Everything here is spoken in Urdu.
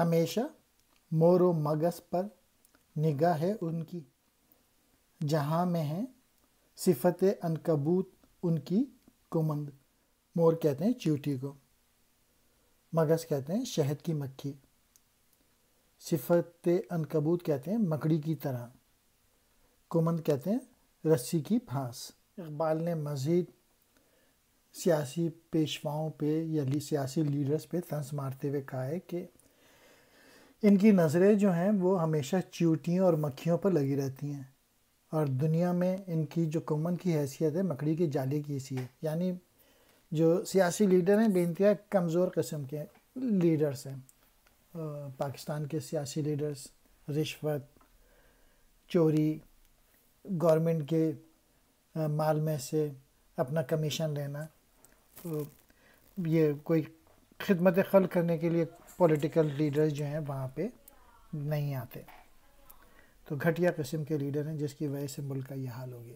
ہمیشہ مور و مگس پر نگاہ ہے ان کی، جہاں میں ہے صفت عنکبوت ان کی کمند۔ مور کہتے ہیں چیوٹی کو، مگس کہتے ہیں شہد کی مکھی، صفت عنکبوت کہتے ہیں مکڑی کی طرح، کمند کہتے ہیں رسی کی پھانس۔ اقبال نے مزید سیاسی پیشواؤں پہ یا سیاسی لیڈرز پہ طنز مارتے ہوئے کہا ہے کہ ان کی نظریں جو ہیں وہ ہمیشہ چیوٹیوں اور مکھیوں پر لگی رہتی ہیں، اور دنیا میں ان کی جو کمند کی حیثیت ہے مکڑی کی جالے کی حیثیت۔ یعنی جو سیاسی لیڈر ہیں بے انتہا کمزور قسم کے لیڈرز ہیں۔ پاکستان کے سیاسی لیڈرز رشوت، چوری، گورنمنٹ کے مال میں سے اپنا کمیشن لینا، یہ کوئی خدمت خلق کرنے کے لیے پولیٹیکل لیڈرز جو ہیں وہاں پہ نہیں آتے، تو گھٹیا قسم کے لیڈر ہیں جس کی وجہ سے ملک کا یہ حال ہو گیا۔